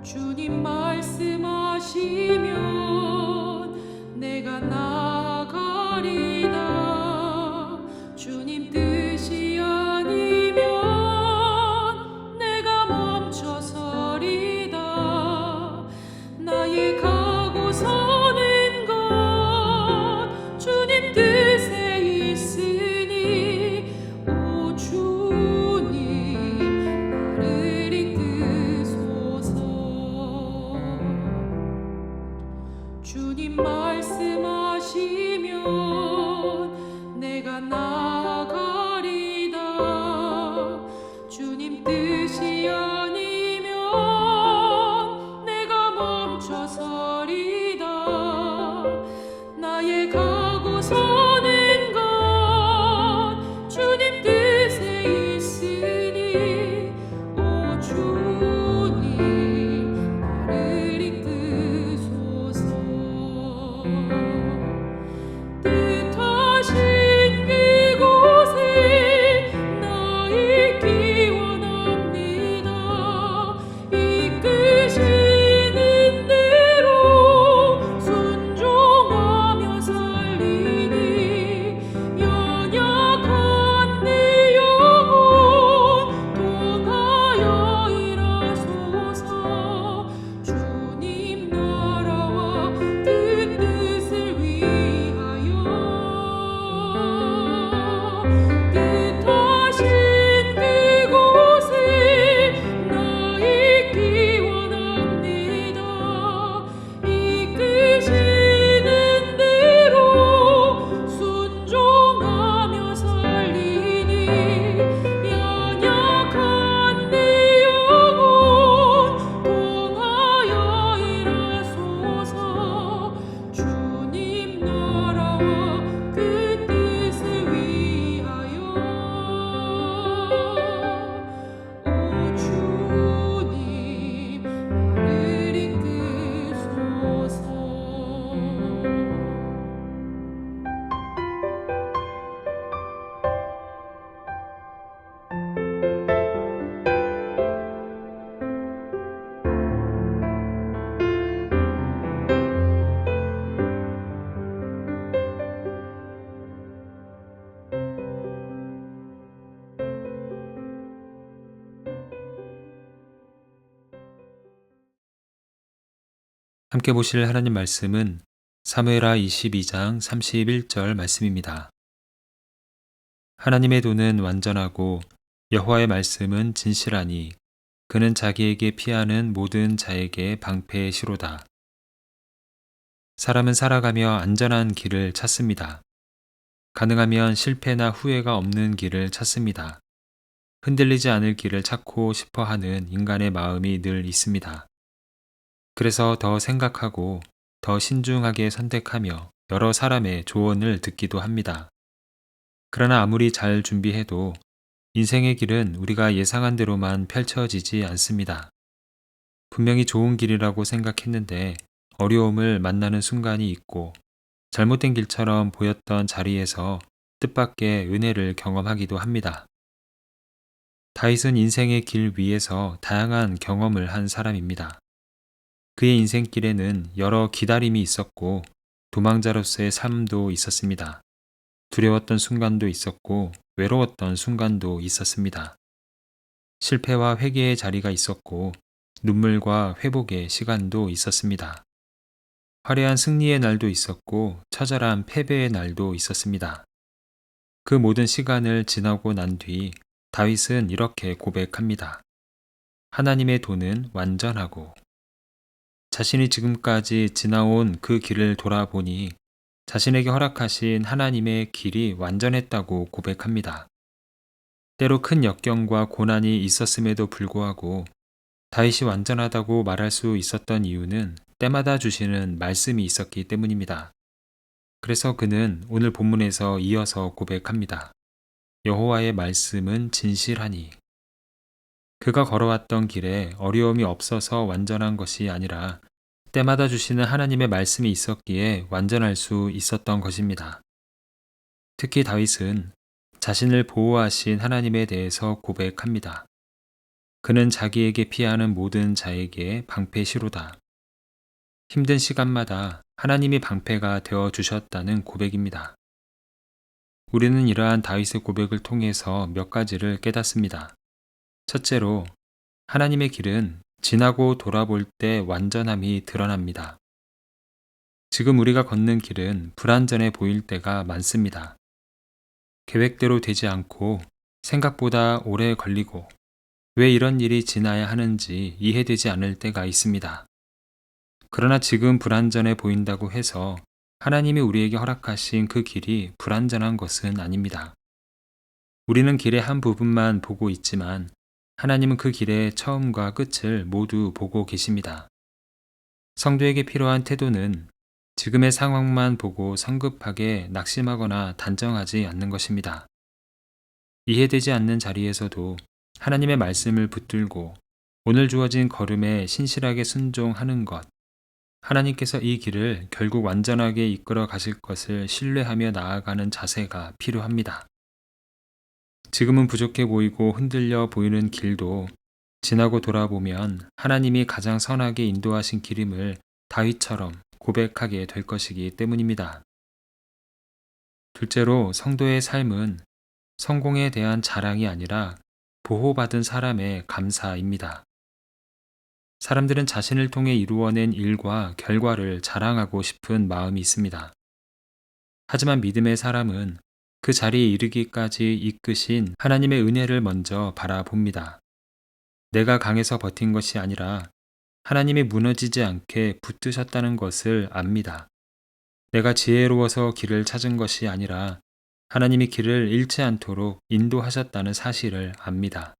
주님 말씀하시면 내가 나가리다. 주님 뜻이 아니면 내가 멈춰서리다. 나의 가고 서는 것 주님 뜻에 있으니 오 주님 나를 이끄소서. 주님 말씀하시면 내가 나가리다. 주님 뜻이 아니면 내가 멈춰서리다. 나의 가고 서는 것 주님 뜻에 있으니 오 주님 나를 이끄소서. 뜻하신 그곳에 나 있기 원합니다. 이끄시는 대로 순종하며 살리니 연약한 내 영혼 통하여 일하소서. 주님 나라와 그 뜻을 위하여 뜻하신 그곳에 나 있기 원합니다. 이끄시는 대로 순종하며 살리니 연약한 내 영혼 통하여 일하소서. 주님 나라와 그 뜻을 위하여 오 주님 나를 이끄소서. 함께 보실 하나님 말씀은 사무엘하 22장 31절 말씀입니다. 하나님의 도는 완전하고 여호와의 말씀은 진실하니 그는 자기에게 피하는 모든 자에게 방패의 시로다. 사람은 살아가며 안전한 길을 찾습니다. 가능하면 실패나 후회가 없는 길을 찾습니다. 흔들리지 않을 길을 찾고 싶어 하는 인간의 마음이 늘 있습니다. 그래서 더 생각하고 더 신중하게 선택하며 여러 사람의 조언을 듣기도 합니다. 그러나 아무리 잘 준비해도 인생의 길은 우리가 예상한 대로만 펼쳐지지 않습니다. 분명히 좋은 길이라고 생각했는데 어려움을 만나는 순간이 있고 잘못된 길처럼 보였던 자리에서 뜻밖의 은혜를 경험하기도 합니다. 다윗은 인생의 길 위에서 다양한 경험을 한 사람입니다. 그의 인생길에는 여러 기다림이 있었고 도망자로서의 삶도 있었습니다. 두려웠던 순간도 있었고 외로웠던 순간도 있었습니다. 실패와 회개의 자리가 있었고 눈물과 회복의 시간도 있었습니다. 화려한 승리의 날도 있었고 처절한 패배의 날도 있었습니다. 그 모든 시간을 지나고 난 뒤 다윗은 이렇게 고백합니다. 하나님의 도는 완전하고 자신이 지금까지 지나온 그 길을 돌아보니 자신에게 허락하신 하나님의 길이 완전했다고 고백합니다. 때로 큰 역경과 고난이 있었음에도 불구하고 다윗이 완전하다고 말할 수 있었던 이유는 때마다 주시는 말씀이 있었기 때문입니다. 그래서 그는 오늘 본문에서 이어서 고백합니다. 여호와의 말씀은 진실하니. 그가 걸어왔던 길에 어려움이 없어서 완전한 것이 아니라 때마다 주시는 하나님의 말씀이 있었기에 완전할 수 있었던 것입니다. 특히 다윗은 자신을 보호하신 하나님에 대해서 고백합니다. 그는 자기에게 피하는 모든 자에게 방패시로다. 힘든 시간마다 하나님이 방패가 되어 주셨다는 고백입니다. 우리는 이러한 다윗의 고백을 통해서 몇 가지를 깨닫습니다. 첫째로, 하나님의 길은 지나고 돌아볼 때 완전함이 드러납니다. 지금 우리가 걷는 길은 불완전해 보일 때가 많습니다. 계획대로 되지 않고 생각보다 오래 걸리고 왜 이런 일이 지나야 하는지 이해되지 않을 때가 있습니다. 그러나 지금 불완전해 보인다고 해서 하나님이 우리에게 허락하신 그 길이 불완전한 것은 아닙니다. 우리는 길의 한 부분만 보고 있지만 하나님은 그 길의 처음과 끝을 모두 보고 계십니다. 성도에게 필요한 태도는 지금의 상황만 보고 성급하게 낙심하거나 단정하지 않는 것입니다. 이해되지 않는 자리에서도 하나님의 말씀을 붙들고 오늘 주어진 걸음에 신실하게 순종하는 것, 하나님께서 이 길을 결국 완전하게 이끌어 가실 것을 신뢰하며 나아가는 자세가 필요합니다. 지금은 부족해 보이고 흔들려 보이는 길도 지나고 돌아보면 하나님이 가장 선하게 인도하신 길임을 다윗처럼 고백하게 될 것이기 때문입니다. 둘째로, 성도의 삶은 성공에 대한 자랑이 아니라 보호받은 사람의 감사입니다. 사람들은 자신을 통해 이루어낸 일과 결과를 자랑하고 싶은 마음이 있습니다. 하지만 믿음의 사람은 그 자리에 이르기까지 이끄신 하나님의 은혜를 먼저 바라봅니다. 내가 강해서 버틴 것이 아니라 하나님이 무너지지 않게 붙드셨다는 것을 압니다. 내가 지혜로워서 길을 찾은 것이 아니라 하나님이 길을 잃지 않도록 인도하셨다는 사실을 압니다.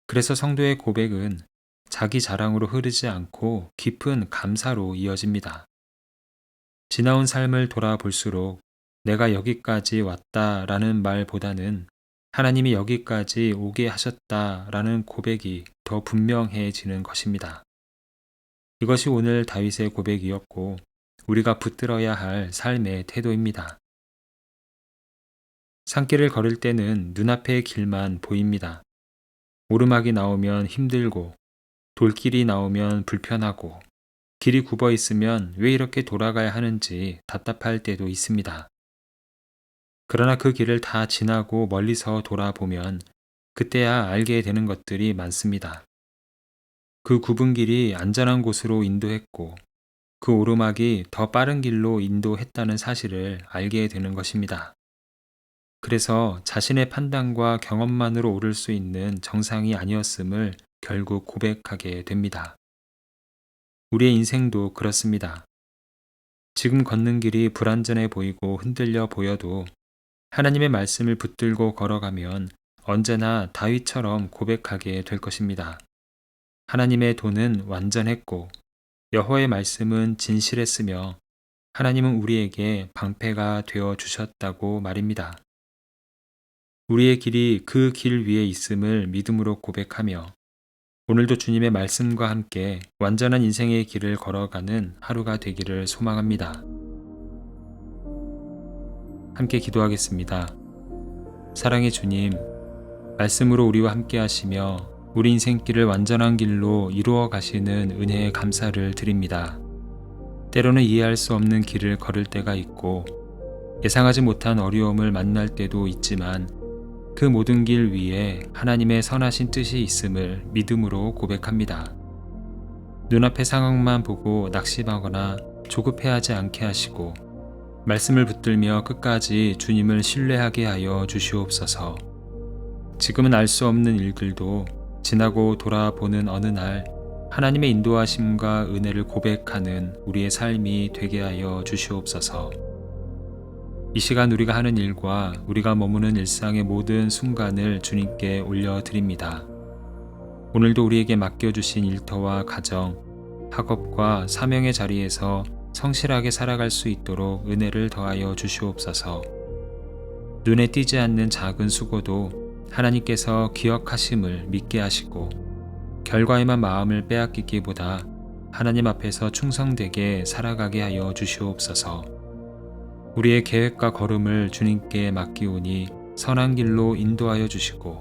그래서 성도의 고백은 자기 자랑으로 흐르지 않고 깊은 감사로 이어집니다. 지나온 삶을 돌아볼수록 내가 여기까지 왔다라는 말보다는 하나님이 여기까지 오게 하셨다라는 고백이 더 분명해지는 것입니다. 이것이 오늘 다윗의 고백이었고 우리가 붙들어야 할 삶의 태도입니다. 산길을 걸을 때는 눈앞의 길만 보입니다. 오르막이 나오면 힘들고 돌길이 나오면 불편하고 길이 굽어 있으면 왜 이렇게 돌아가야 하는지 답답할 때도 있습니다. 그러나 그 길을 다 지나고 멀리서 돌아보면 그때야 알게 되는 것들이 많습니다. 그 굽은 길이 안전한 곳으로 인도했고 그 오르막이 더 빠른 길로 인도했다는 사실을 알게 되는 것입니다. 그래서 자신의 판단과 경험만으로 오를 수 있는 정상이 아니었음을 결국 고백하게 됩니다. 우리의 인생도 그렇습니다. 지금 걷는 길이 불완전해 보이고 흔들려 보여도 하나님의 말씀을 붙들고 걸어가면 언제나 다윗처럼 고백하게 될 것입니다. 하나님의 도는 완전했고 여호와의 말씀은 진실했으며 하나님은 우리에게 방패가 되어 주셨다고 말입니다. 우리의 길이 그 길 위에 있음을 믿음으로 고백하며 오늘도 주님의 말씀과 함께 완전한 인생의 길을 걸어가는 하루가 되기를 소망합니다. 함께 기도하겠습니다. 사랑의 주님, 말씀으로 우리와 함께 하시며 우리 인생길을 완전한 길로 이루어 가시는 은혜에 감사를 드립니다. 때로는 이해할 수 없는 길을 걸을 때가 있고 예상하지 못한 어려움을 만날 때도 있지만 그 모든 길 위에 하나님의 선하신 뜻이 있음을 믿음으로 고백합니다. 눈앞의 상황만 보고 낙심하거나 조급해하지 않게 하시고 말씀을 붙들며 끝까지 주님을 신뢰하게 하여 주시옵소서. 지금은 알 수 없는 일들도 지나고 돌아보는 어느 날 하나님의 인도하심과 은혜를 고백하는 우리의 삶이 되게 하여 주시옵소서. 이 시간 우리가 하는 일과 우리가 머무는 일상의 모든 순간을 주님께 올려드립니다. 오늘도 우리에게 맡겨주신 일터와 가정, 학업과 사명의 자리에서 성실하게 살아갈 수 있도록 은혜를 더하여 주시옵소서. 눈에 띄지 않는 작은 수고도 하나님께서 기억하심을 믿게 하시고 결과에만 마음을 빼앗기기보다 하나님 앞에서 충성되게 살아가게 하여 주시옵소서. 우리의 계획과 걸음을 주님께 맡기오니 선한 길로 인도하여 주시고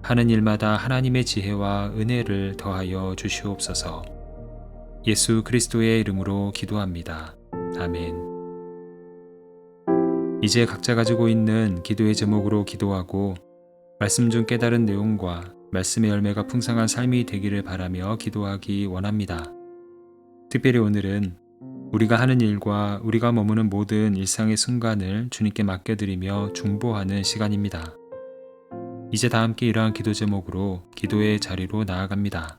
하는 일마다 하나님의 지혜와 은혜를 더하여 주시옵소서. 예수 그리스도의 이름으로 기도합니다. 아멘. 이제 각자 가지고 있는 기도의 제목으로 기도하고 말씀 중 깨달은 내용과 말씀의 열매가 풍성한 삶이 되기를 바라며 기도하기 원합니다. 특별히 오늘은 우리가 하는 일과 우리가 머무는 모든 일상의 순간을 주님께 맡겨드리며 중보하는 시간입니다. 이제 다 함께 이러한 기도 제목으로 기도의 자리로 나아갑니다.